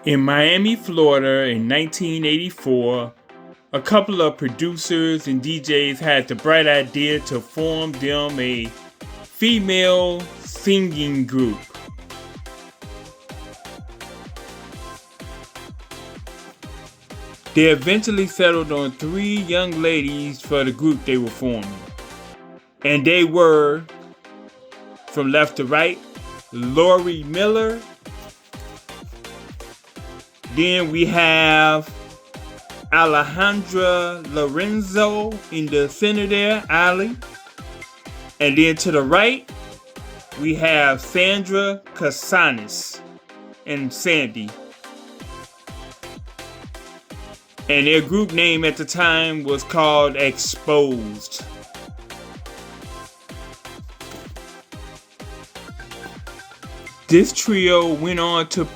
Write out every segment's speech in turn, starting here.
In Miami, Florida in 1984, a couple of producers and DJs had the bright idea to form them a female singing group. They eventually settled on 3 young ladies for the group they were forming. And they were, from left to right, Lori Miller. Then we have Alejandra Lorenzo in the center there, Ali. And then to the right, we have Sandra Casanis and Sandy. And their group name at the time was called Expos'e. This trio went on to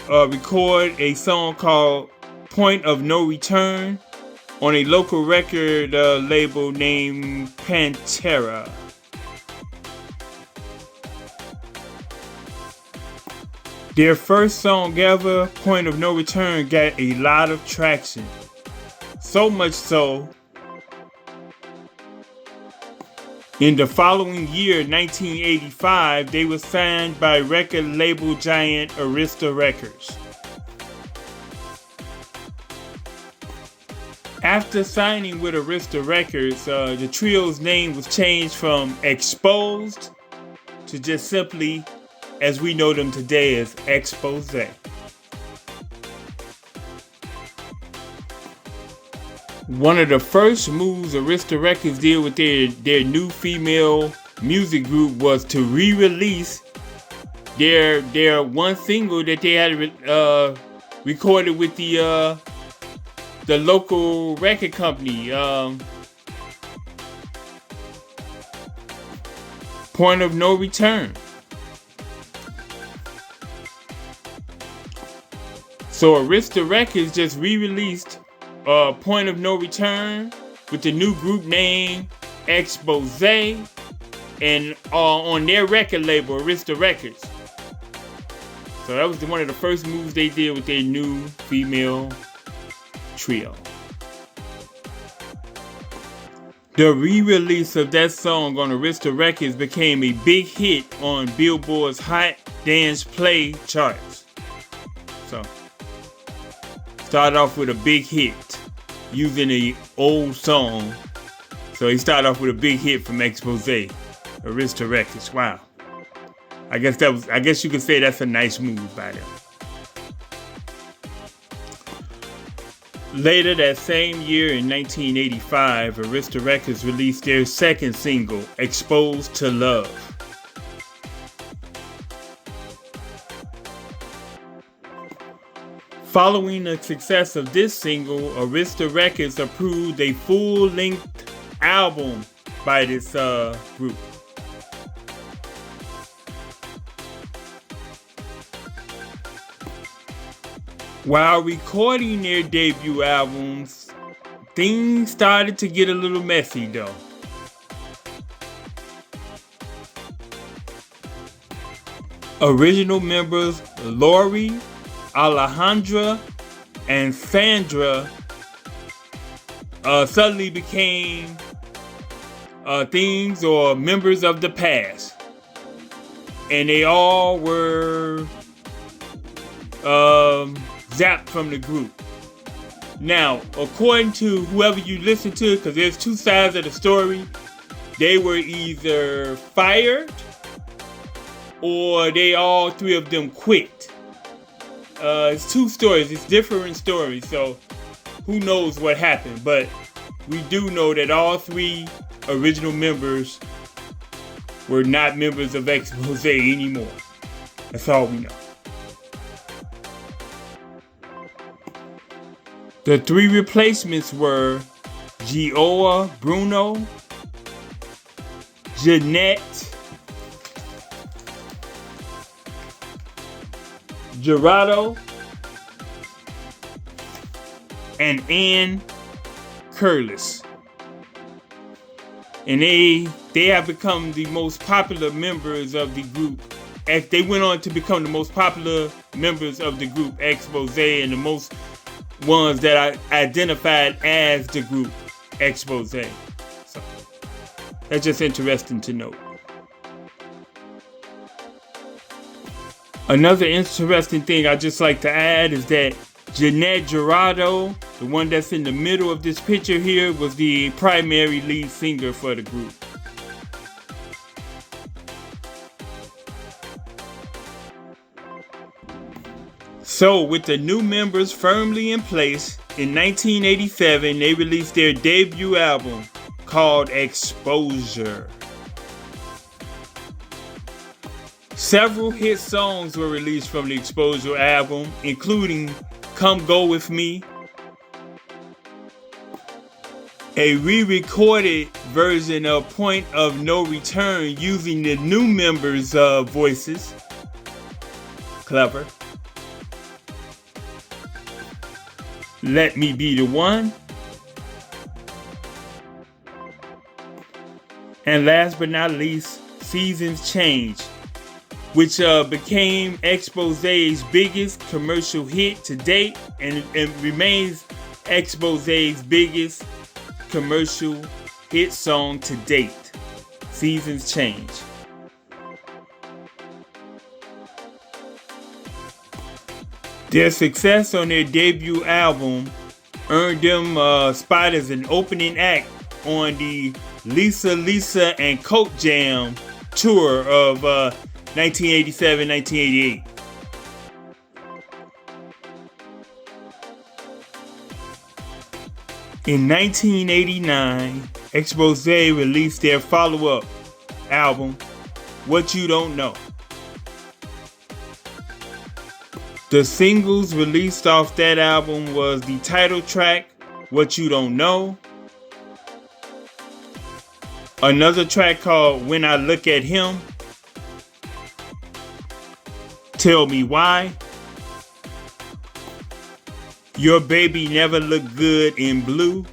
record a song called Point of No Return on a local record label named Pantera. Their first song ever, Point of No Return, got a lot of traction. So much so, in the following year, 1985, they were signed by record label giant Arista Records. After signing with Arista Records, the trio's name was changed from Expos'e to just simply, as we know them today, as Expos'e. One of the first moves Arista Records did with their new female music group was to re-release their one single that they had recorded with the local record company, Point of No Return. So Arista Records just re-released Point of No Return with the new group name Expos'e and on their record label Arista Records. So that was one of the first moves they did with their new female trio. The re-release of that song on Arista Records became a big hit on Billboard's Hot Dance Play charts. So started off with a big hit using an old song. So he started off with a big hit from Expos'e, Arista Records. Wow. I guess you could say that's a nice move by them. Later that same year in 1985, Arista Records released their second single, Exposed to Love. Following the success of this single, Arista Records approved a full-length album by this group. While recording their debut albums, things started to get a little messy though. Original members Lori, Alejandra, and Sandra suddenly became things or members of the past. And they all were zapped from the group. Now, according to whoever you listen to, because there's two sides of the story, they were either fired or all 3 of them quit. It's 2 stories. It's different stories. So who knows what happened? But we do know that all 3 original members were not members of Expos'e anymore. That's all we know. The 3 replacements were Gioia Bruno, Jeanette Gerardo, and Ann Curlis. And they have become the most popular members of the group. As they went on to become the most popular members of the group Expos'e and the most ones that I identified as the group Expos'e. So that's just interesting to note. Another interesting thing I'd just like to add is that Jeanette Gerardo, the one that's in the middle of this picture here, was the primary lead singer for the group. So, with the new members firmly in place, in 1987, they released their debut album called Expos'e. Several hit songs were released from the Expos'e album, including Come Go With Me, a re-recorded version of Point of No Return using the new members' voices. Clever. Let Me Be the One. And last but not least, Seasons Change, which became Expos'e's biggest commercial hit to date and remains Expos'e's biggest commercial hit song to date. Seasons Change. Their success on their debut album earned them a spot as an opening act on the Lisa and Coke Jam tour of 1987-1988. In 1989, Expos'e released their follow-up album, What You Don't Know. The singles released off that album was the title track, What You Don't Know, another track called When I Look at Him, Tell Me Why, Your Baby Never Looked Good in Blue,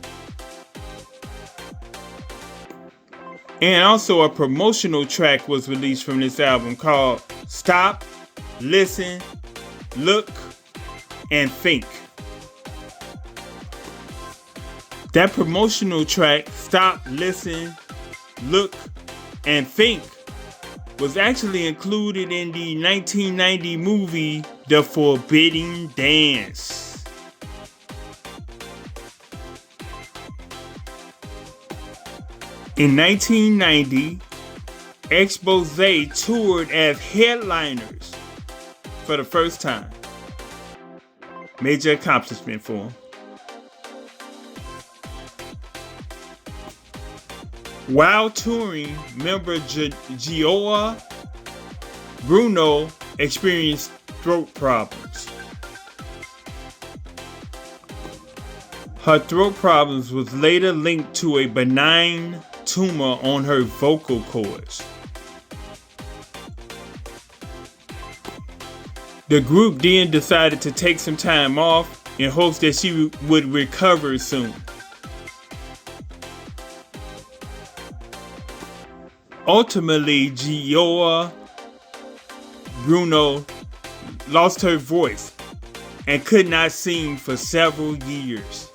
and also a promotional track was released from this album called Stop, Listen, Look, and Think. That promotional track, Stop, Listen, Look, and Think, was actually included in the 1990 movie The Forbidden Dance. In 1990, Expos'e toured as headliners for the first time. Major accomplishment for him. While touring, member Gioia Bruno experienced throat problems. Her throat problems was later linked to a benign tumor on her vocal cords. The group then decided to take some time off in hopes that she would recover soon. Ultimately, Gioia Bruno lost her voice and could not sing for several years.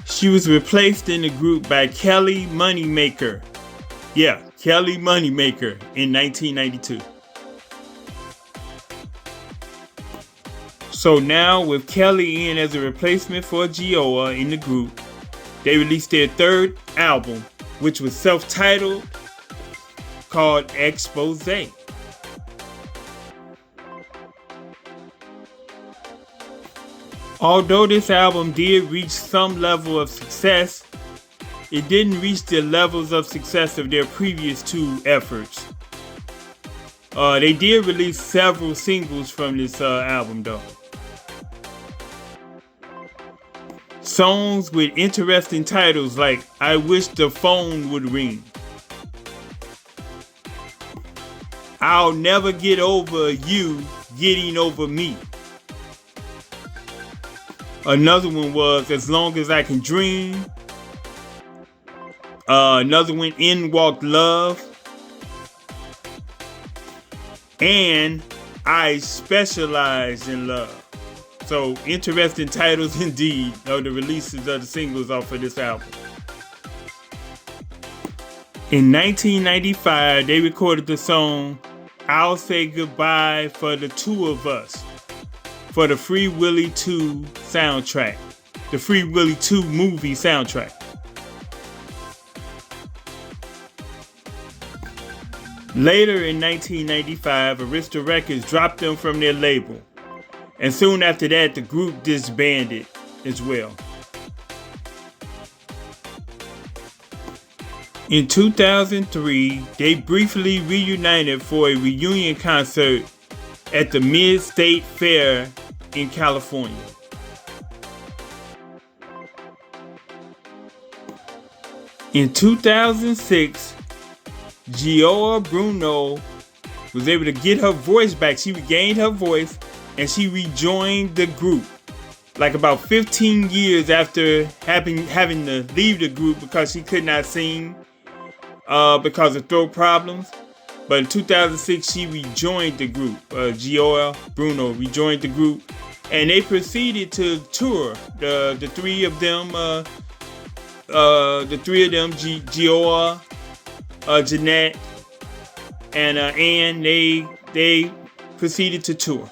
She was replaced in the group by Kelly Moneymaker. Yeah, Kelly Moneymaker in 1992. So now with Kelly in as a replacement for Gioia in the group, they released their third album, which was self-titled, called Expos'e. Although this album did reach some level of success, it didn't reach the levels of success of their previous two efforts. They did release several singles from this album though. Songs with interesting titles like I Wish the Phone Would Ring, I'll Never Get Over You Getting Over Me. Another one was As Long As I Can Dream. Another one, In Walked Love. and I Specialize in Love. So interesting titles indeed of the releases of the singles off of this album. In 1995, they recorded the song I'll Say Goodbye for the Two of Us for the Free Willy 2 soundtrack, the Free Willy 2 movie soundtrack. Later in 1995, Arista Records dropped them from their label, and soon after that, the group disbanded as well. In 2003, they briefly reunited for a reunion concert at the Mid-State Fair in California. In 2006, Gioia Bruno was able to get her voice back. She regained her voice and she rejoined the group. Like about 15 years after having to leave the group because she could not sing because of throat problems. But in 2006, she rejoined the group. Gioia Bruno rejoined the group, and they proceeded to tour. The three of them, Gioia, Jeanette, and Anne. They proceeded to tour.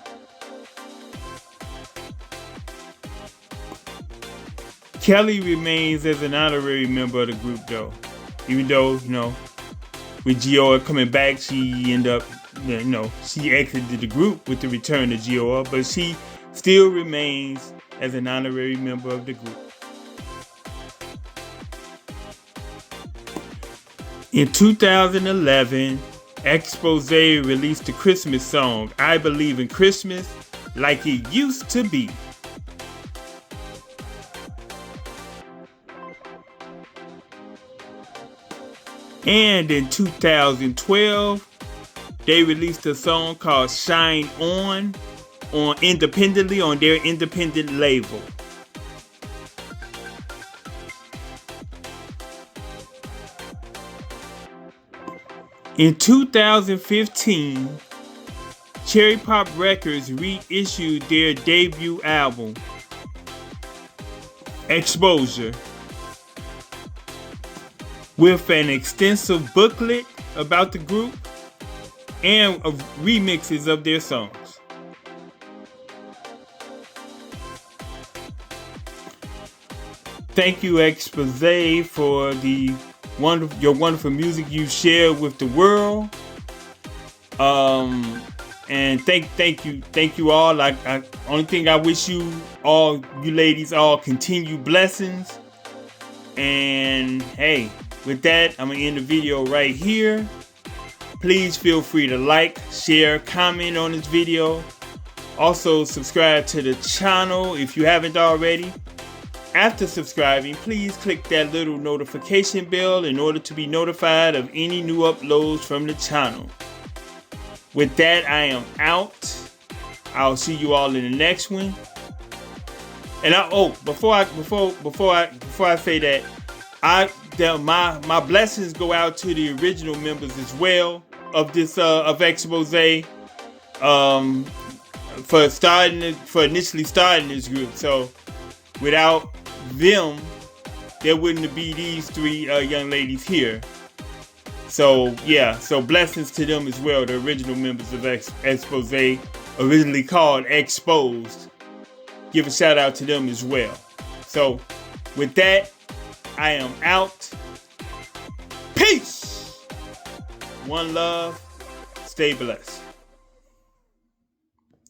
Kelly remains as an honorary member of the group, though. Even though, with Gioia coming back, she ended up, she exited the group with the return of Gioia, but she still remains as an honorary member of the group. In 2011, Expos'e released the Christmas song, I Believe in Christmas Like It Used to Be. And in 2012, they released a song called Shine On independently on their independent label. In 2015, Cherry Pop Records reissued their debut album, Expos'e, with an extensive booklet about the group and remixes of their songs. Thank you, Expos'e, for your wonderful music you shared with the world. And thank you all. Only thing I wish you ladies all continued blessings. And hey, with that, I'm gonna end the video right here. Please feel free to like, share, comment on this video. Also, subscribe to the channel if you haven't already. After subscribing, please click that little notification bell in order to be notified of any new uploads from the channel. With that, I am out. I'll see you all in the next one. And before I say that, my blessings go out to the original members as well of this of Expos'e, for initially starting this group. So without them, there wouldn't be these three young ladies here. So yeah, so blessings to them as well, the original members of Expos'e, originally called Expos'e. Give a shout out to them as well. So with that, I am out. Peace. One love. Stay blessed.